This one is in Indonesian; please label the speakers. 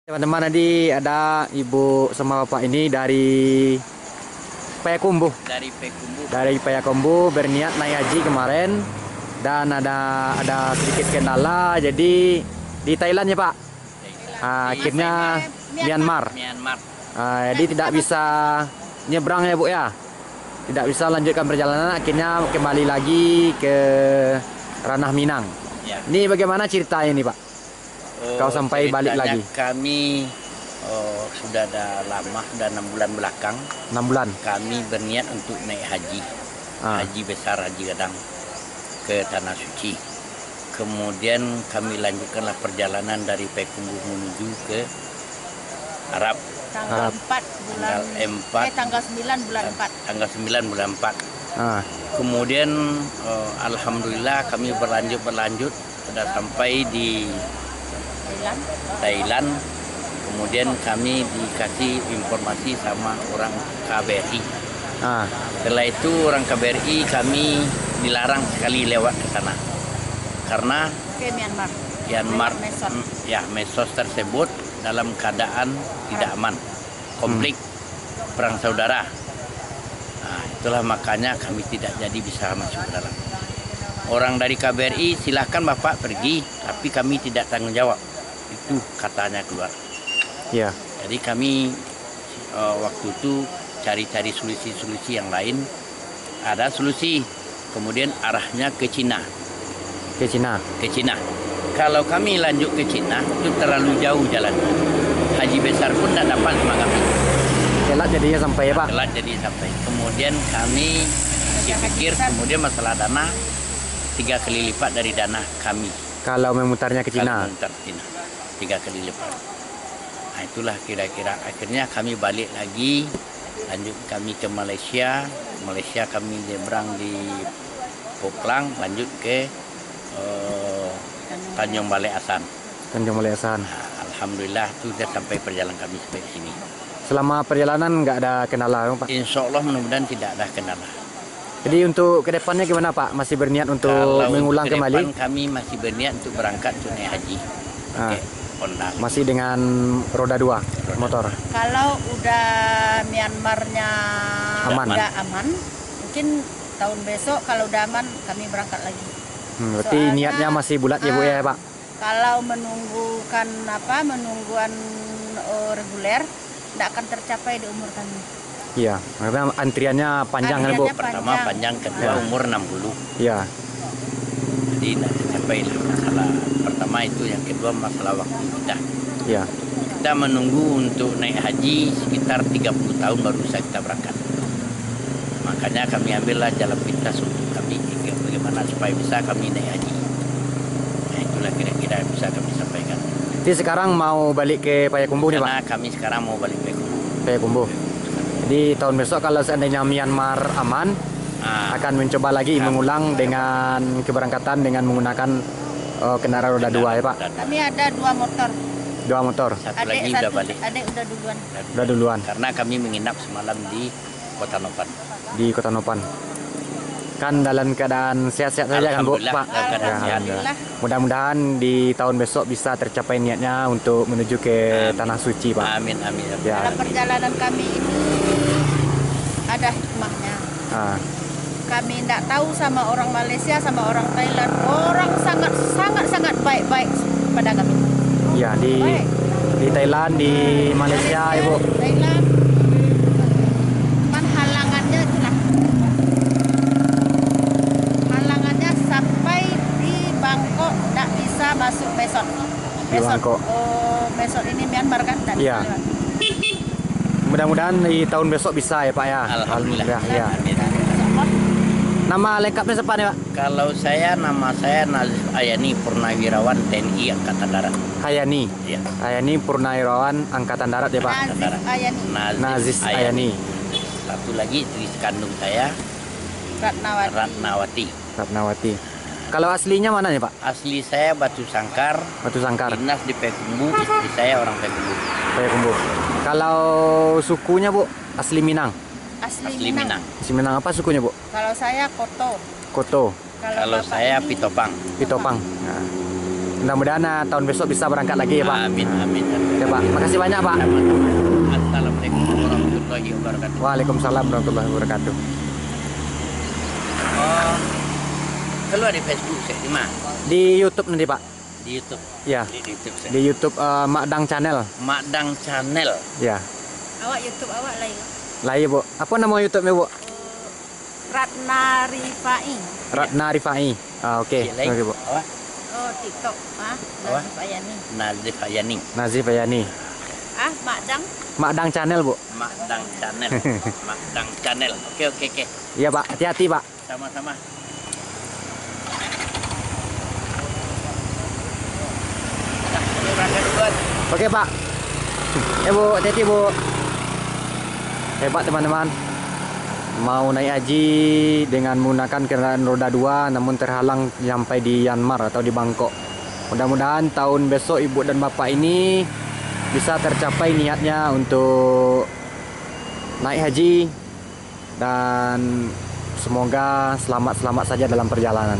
Speaker 1: Teman-teman, tadi ada ibu sama bapak ini dari Payakumbuh. Dari Payakumbuh berniat naik haji kemarin dan ada sedikit kendala, jadi di Thailand ya Pak. Akhirnya Myanmar. Jadi tidak bisa nyebrang ya Bu ya. Tidak bisa lanjutkan perjalanan, akhirnya kembali lagi ke ranah Minang.
Speaker 2: Ya.
Speaker 1: Ini bagaimana ceritanya ini Pak? Kau sampai balik lagi?
Speaker 2: Kami sudah ada lama, sudah 6 bulan belakang.
Speaker 1: 6 bulan?
Speaker 2: Kami berniat untuk naik haji. Haji besar, haji gadang ke Tanah Suci. Kemudian kami lanjutkanlah perjalanan dari Payakumbuh menuju ke Arab.
Speaker 1: Tanggal
Speaker 3: 9 bulan 4.
Speaker 2: Tanggal 9 bulan 4. Kemudian alhamdulillah kami berlanjut sudah sampai di Thailand. Kemudian kami dikasih informasi sama orang KBRI. Setelah itu orang KBRI kami dilarang sekali lewat ke sana karena
Speaker 3: ke
Speaker 2: Myanmar Mesos tersebut dalam keadaan tidak aman, konflik perang saudara. Itulah makanya kami tidak jadi bisa masuk ke dalam. Orang dari KBRI silahkan Bapak pergi, tapi kami tidak tanggung jawab. Itu katanya keluar.
Speaker 1: Ya.
Speaker 2: Jadi kami waktu itu cari-cari solusi-solusi yang lain. Ada solusi, kemudian arahnya ke Cina.
Speaker 1: Ke Cina.
Speaker 2: Kalau kami lanjut ke Cina itu terlalu jauh jalan. Haji besar pun tidak dapat sama kami.
Speaker 1: Telat jadinya sampai ya Pak.
Speaker 2: Telat jadi sampai. Kemudian kami pikir kemudian masalah dana 3 kali lipat dari dana kami.
Speaker 1: Kalau memutarnya ke Cina.
Speaker 2: 3 kali lipat. Itulah kira-kira akhirnya kami balik lagi, lanjut kami ke Malaysia. Malaysia kami nyebrang di Poklang, lanjut ke Tanjung Balai Asan. Alhamdulillah sudah sampai perjalanan kami sampai sini.
Speaker 1: Selama perjalanan nggak ada kendala Pak?
Speaker 2: Insya Allah mudah-mudahan tidak ada kendala.
Speaker 1: Jadi untuk kedepannya gimana Pak? Masih berniat untuk mengulang kembali?
Speaker 2: Kami masih berniat untuk berangkat untuk naik haji. Honda.
Speaker 1: Masih dengan roda 2 motor.
Speaker 3: Kalau udah Myanmarnya udah aman, mungkin tahun besok kalau udah aman kami berangkat lagi.
Speaker 1: Berarti soalnya, niatnya masih bulat ya Bu ya Pak?
Speaker 3: Kalau menungguan reguler tidak akan tercapai di umur kami.
Speaker 1: Iya, karena antriannya panjang kan Bu?
Speaker 2: Pertama panjang, kedua umur 60.
Speaker 1: Iya.
Speaker 2: Jadi tidak tercapai masalah pertama itu, yang kedua masalah waktu kita.
Speaker 1: Iya.
Speaker 2: Kita menunggu untuk naik haji sekitar 30 tahun baru bisa kita berangkat. Makanya kami ambillah jalan pintas untuk kami bagaimana supaya bisa kami naik haji. Itulah kira-kira bisa kami sampaikan.
Speaker 1: Jadi sekarang mau balik ke Payakumbuh nih Pak?
Speaker 2: Karena kami sekarang mau balik ke
Speaker 1: Payakumbuh. Jadi tahun besok kalau seandainya Myanmar aman, akan mencoba lagi mengulang dengan keberangkatan dengan menggunakan kendaraan roda 2 ya Pak?
Speaker 3: Kami ada 2 motor.
Speaker 1: 2 motor.
Speaker 2: Satu lagi udah balik.
Speaker 3: Adik udah
Speaker 1: duluan.
Speaker 2: Karena kami menginap semalam di Kota Nopan.
Speaker 1: Di Kota Nopan. Kan dalam keadaan sehat-sehat saja kan Bu? Pak?
Speaker 3: Alhamdulillah.
Speaker 1: Mudah-mudahan di tahun besok bisa tercapai niatnya untuk menuju ke Tanah Suci Pak.
Speaker 2: Amin.
Speaker 1: Ya.
Speaker 3: Dalam perjalanan kami ini ada hikmahnya. Kami tidak tahu sama orang Malaysia, sama orang Thailand. Orang sangat baik-baik pada kami.
Speaker 1: Ya, di Thailand, di Malaysia Ibu.
Speaker 3: Thailand. Halangannya itulah. Halangannya sampai di Bangkok tidak bisa masuk Mesot.
Speaker 1: Di Bangkok.
Speaker 3: Mesot ini Myanmar kan?
Speaker 1: Iya. Mudah-mudahan di tahun besok bisa ya Pak ya.
Speaker 2: Alhamdulillah.
Speaker 1: Ya. Nama lengkapnya siapa nih Pak?
Speaker 2: Kalau nama saya Nazif Ayani, Purnawirawan TNI Angkatan Darat.
Speaker 1: Hayani.
Speaker 2: Iya.
Speaker 1: Hayani Purnawirawan Angkatan Darat ya Pak? Nazif Ayani.
Speaker 2: Satu lagi istri kandung saya Ratnawati.
Speaker 1: Kalau aslinya mana nih Pak?
Speaker 2: Asli saya Batu Sangkar. Dinas di Payakumbuh, istri saya orang Payakumbuh.
Speaker 1: Kalau sukunya Bu, asli Minang.
Speaker 3: Asli Minang.
Speaker 1: Asli Minang apa sukunya Bu?
Speaker 3: Kalau saya Koto.
Speaker 1: Koto.
Speaker 2: Kalau saya Pitopang.
Speaker 1: Pitopang. Mudah-mudahan tahun besok bisa berangkat lagi ya Pak.
Speaker 2: Amin, amin.
Speaker 1: Ya Pak, makasih banyak Pak.
Speaker 2: Assalamualaikum warahmatullahi wabarakatuh.
Speaker 1: Waalaikumsalam warahmatullahi wabarakatuh.
Speaker 2: Oh, keluar di Facebook saya di mana?
Speaker 1: Di YouTube nanti Pak.
Speaker 2: Di YouTube.
Speaker 1: Ya.
Speaker 2: Di YouTube saya.
Speaker 1: Di YouTube Makdang Channel.
Speaker 2: Makdang Channel.
Speaker 1: Ya.
Speaker 3: Awak YouTube awak lain.
Speaker 1: Lah ya Bu. Apa nama YouTube-nya Bu?
Speaker 3: Ratna Rifai.
Speaker 1: Ratna Rifai. Oke.
Speaker 2: Cik lain.
Speaker 1: Oke Bu.
Speaker 2: Apa?
Speaker 3: Oh, TikTok.
Speaker 2: Apa?
Speaker 3: Nazif Ayani.
Speaker 2: Nazif Ayani.
Speaker 1: Nazif Ayani.
Speaker 3: Makdang.
Speaker 1: Makdang Channel Bu.
Speaker 2: Makdang Channel. Makdang Channel. Oke, oke, oke.
Speaker 1: Iya Pak. Hati-hati Pak.
Speaker 2: Sama-sama. Nah, ini berangkat duluan.
Speaker 1: Oke Pak. Bu, hati-hati Bu. Hebat teman-teman. Mau naik haji dengan menggunakan kendaraan roda 2 namun terhalang sampai di Myanmar atau di Bangkok. Mudah-mudahan tahun besok ibu dan bapak ini bisa tercapai niatnya untuk naik haji dan semoga selamat-selamat saja dalam perjalanan.